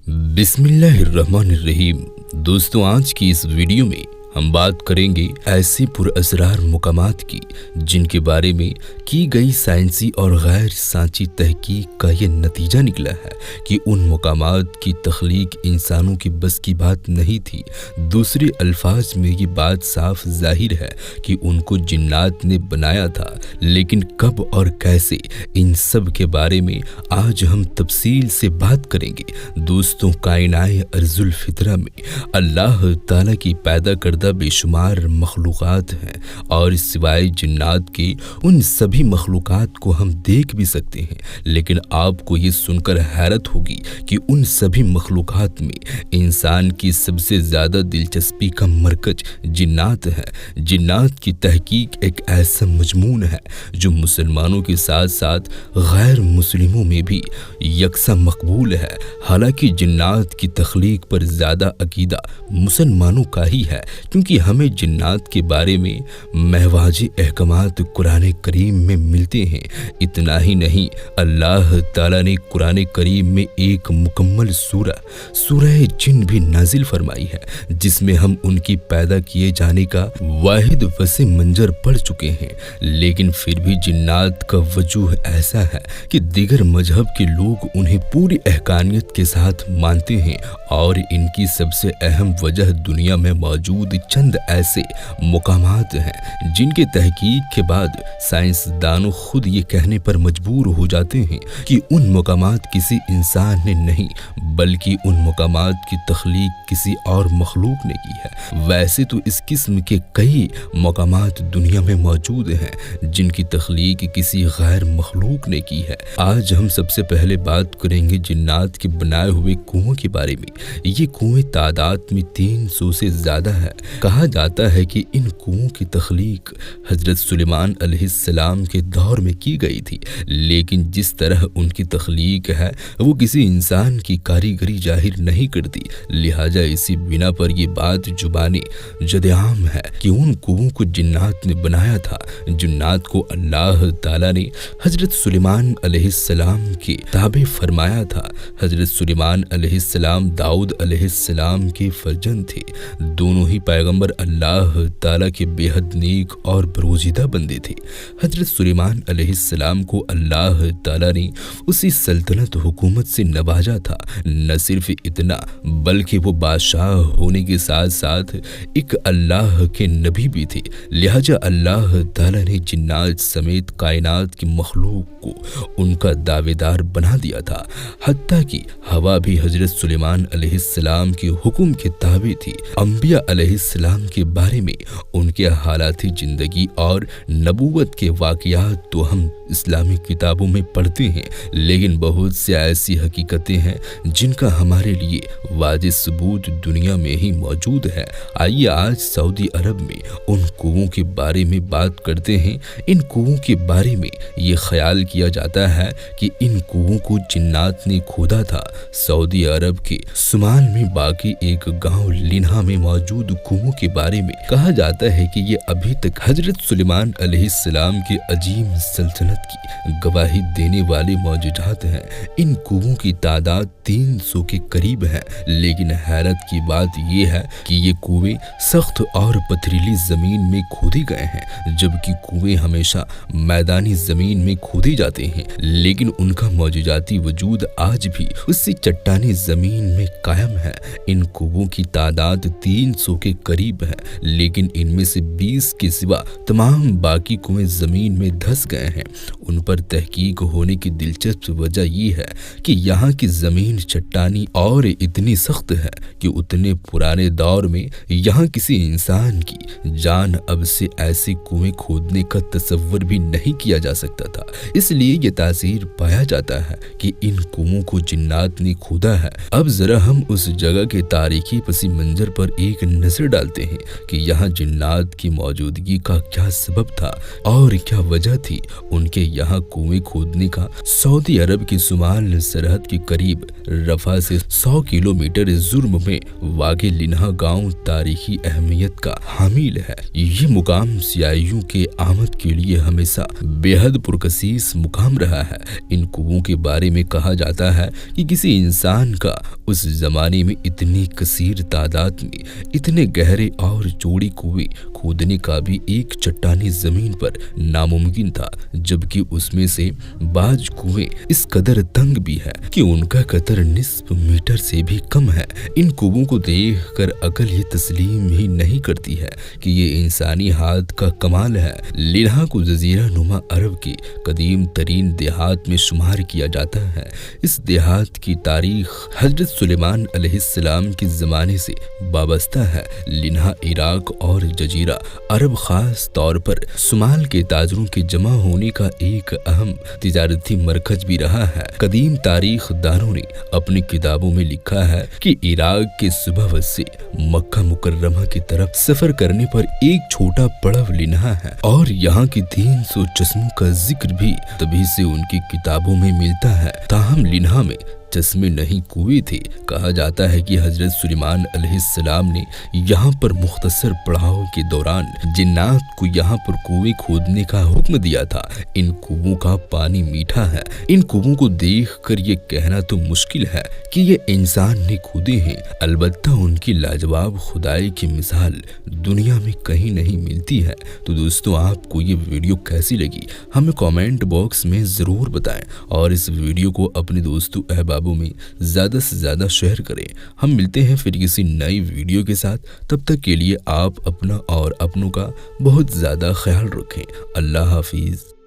बिस्मिल्लाहिर्रहमानिर्रहीम। दोस्तों, आज की इस वीडियो में हम बात करेंगे ऐसे पुरअसरार मकामात की जिनके बारे में की गई साइंसी और गैर सांची तहकीक का ये नतीजा निकला है कि उन मकामात की तख्लीक इंसानों की बस की बात नहीं थी। दूसरे अल्फाज में ये बात साफ जाहिर है कि उनको जिन्नात ने बनाया था, लेकिन कब और कैसे, इन सब के बारे में आज हम तफसील से बात करेंगे। दोस्तों, कायनाए अर्जुल फितरा में अल्लाह ताला की पैदा करदा बेशुमार मखलूक़ात हैं और सिवाय जिन्नात के उन सभी मखलूक़ात को हम देख भी सकते हैं। लेकिन आपको ये सुनकर हैरत होगी कि उन सभी मखलूक़ात में इंसान की सबसे ज़्यादा दिलचस्पी का मरकज जिन्नात है। जिन्नात की तहकीक एक ऐसा मजमून है जो मुसलमानों के साथ साथ गैर मुस्लिमों में भी यकसा मकबूल है। हालांकि जिन्नात की तख्लीक पर ज़्यादा अकीदा मुसलमानों का ही है, क्योंकि हमें जिन्नात के बारे में महवाज अहकामात कुरान करीम में मिलते हैं। इतना ही नहीं, अल्लाह ताला ने कुरान करीम में एक मुकम्मल सूरह जिन भी नाजिल फरमाई है, जिसमें हम उनकी पैदा किए जाने का वाहिद वसे मंजर पढ़ चुके हैं। लेकिन फिर भी जिन्नात का वजूह ऐसा है कि दीगर मजहब के लोग उन्हें पूरी अहकानियत के साथ मानते हैं और इनकी सबसे अहम वजह दुनिया में मौजूद चंद ऐसे मुकामात हैं जिनके तहकीक के बाद साइंसदानों खुद ये कहने पर मजबूर हो जाते हैं कि उन मुकामात किसी इंसान ने नहीं, बल्कि उन मुकामात की तख्लीक किसी और मखलूक ने की है। वैसे तो इस किस्म के कई मुकामात दुनिया में मौजूद हैं जिनकी तख्लीक किसी गैर मखलूक ने की है। आज हम सबसे पहले बात करेंगे जिन्नात के बनाए हुए कुओं के बारे में। ये कुएं तादाद में 300 से ज़्यादा है। कहा जाता है कि इन कुओं की तख्लीक हजरत सुलेमान अलैहिस्सलाम के दौर में की गई थी, लेकिन जिस तरह उनकी तख्लीक है वो किसी इंसान की कारीगरी जाहिर नहीं करती। लिहाजा इसी बिना पर यह बात जुबानी जदेआम है कि उन कुओं को जिन्नात ने बनाया था। जिन्नात को अल्लाह ताला ने हजरत सुलेमान अलैहिस्सलाम के ताबे फरमाया था। हजरत सुलेमान अलैहिस्सलाम दाऊद अलैहिस्सलाम के फर्जंद थे। दोनों ही पैगंबर अल्लाह ताला के बेहद नेक और बरोजीदा बंदे थे। हजरत सुलेमान अलैहिस्सलाम को अल्लाह ताला ने उसी सल्तनत हुकूमत से नवाजा था। न सिर्फ इतना, बल्कि वो बादशाह होने के साथ साथ एक अल्लाह के नबी भी थे। लिहाजा अल्लाह ताला ने जिन्नात समेत कायनात की मखलूक को उनका दावेदार बना दिया था। हत्ता कि हवा भी हजरत सुलेमान अलैहिस्सलाम के हुक्म के ताबे थी। अंबिया अलैहिस्सलाम के बारे में उनके हालात जिंदगी और नबूवत के वाक़यात तो हम इस्लामी किताबों में पढ़ते हैं, लेकिन बहुत से ऐसी हकीकतें हैं जिनका हमारे लिए वाजिब सबूत दुनिया में ही मौजूद है। आइए आज सऊदी अरब में उन कुओं के बारे में बात करते हैं। इन कुओं के बारे में ये ख्याल किया जाता है कि इन कुओं को जिन्नात ने खोदा था। सऊदी अरब के सुमान में बाकी एक गांव लिन्हा में मौजूद कुओं के बारे में कहा जाता है कि ये अभी तक हजरत सुलेमान अलैहिस्सलाम के अजीम सल्तनत की गवाही देने वाले मौजूदात हैं। इन कुओं की तादाद 300 के करीब है। लेकिन हैरत की बात यह है कि ये कुएं सख्त और पथरीली जमीन में खोदे गए हैं, जबकि कुएं हमेशा मैदानी जमीन में खोदे जाते हैं। लेकिन उनका मौजूदाती वजूद आज भी उसी चट्टानी जमीन में कायम है। इन कुओं की तादाद 300 के करीब है, लेकिन इनमें से 20 के सिवा तमाम बाकी कुएं जमीन में धंस गए हैं। उन पर तहकीक होने की दिलचस्प वजह यह है कि यहाँ की जमीन चट्टानी और इतनी सख्त है कि उतने पुराने दौर में यहाँ किसी इंसान की जान अब से ऐसे कुएं खोदने का तसव्वुर भी नहीं किया जा सकता था। इसलिए ये तासीर पाया जाता है कि इन कुओं को जिन्नात ने खोदा है। अब जरा हम उस जगह के तारीखी पसी मंजर पर एक नजर डालते हैं कि यहाँ जिन्नात حیوانات کی موجودگی کا کیا سبب تھا اور کیا وجہ تھی انکے یہاں کنویں کھودنے کا۔ سعودی عرب کی شمال سرحد کے قریب رفح سے 100 کلومیٹر جرم میں واقع لنہا گاؤں تاریخی اہمیت کا حامل ہے۔ یہ مقام سیاحوں کے آمد کے لیے ہمیشہ بے حد پرکشش مقام رہا ہے۔ ان کنووں کے بارے میں کہا جاتا ہے کہ کسی انسان کا اس زمانے میں اتنی کثیر تعداد میں اتنے گہرے اور چوڑے کنویں کھودنے کا بھی ایک چٹانی زمین پر ناممکن تھا، جبکہ اس میں سے بعض کنویں اس قدر تنگ بھی ہے کہ ان کا قطر نصف میٹر سے بھی کم ہے۔ ان کنووں کو دیکھ کر عقل یہ تسلیم ہی نہیں کرتی ہے کہ یہ انسانی ہاتھ کا کمال ہے۔ لنہا کو جزیرہ نما عرب کے قدیم ترین دیہات میں شمار کیا جاتا ہے۔ اس دیہات کی تاریخ حضرت سلیمان علیہ السلام کے زمانے سے وابستہ ہے۔ لنہا عراق اور جزیرہ عرب خاص طور پر شمال کے تاجروں کے جمع ہونے کا ایک اہم تجارتی مرکز بھی رہا ہے۔ قدیم تاریخ دانوں نے اپنی کتابوں میں لکھا ہے کہ عراق کے صوبہ سے مکہ مکرمہ کی طرف سفر کرنے پر ایک چھوٹا پڑاؤ لنہا ہے، اور یہاں کی 300 چشموں کا ذکر بھی تبھی سے ان کی کتابوں میں ملتا ہے۔ تاہم لنہا میں چشمے نہیں کنویں تھے۔ کہا جاتا ہے کہ حضرت سلیمان علیہ السلام نے یہاں پر مختصر پڑاؤ کے دوران جنات کو یہاں پر کنویں کھودنے کا حکم دیا تھا۔ ان کنووں کا پانی میٹھا ہے۔ ان کنووں کو دیکھ کر یہ کہنا تو مشکل ہے کہ یہ انسان نے کھودے ہیں، البتہ ان کی لاجواب خدائی کی مثال دنیا میں کہیں نہیں ملتی ہے۔ تو دوستو، آپ کو یہ ویڈیو کیسی لگی ہمیں کامنٹ باکس میں ضرور بتائیں، اور اس ویڈیو کو اپنے دوستوں احبابوں میں زیادہ سے زیادہ شیئر کریں۔ ہم ملتے ہیں پھر کسی نئی ویڈیو کے ساتھ، تب تک کے لیے آپ اپنا اور اپنوں کا بہت زیادہ خیال رکھیں۔ اللہ حافظ۔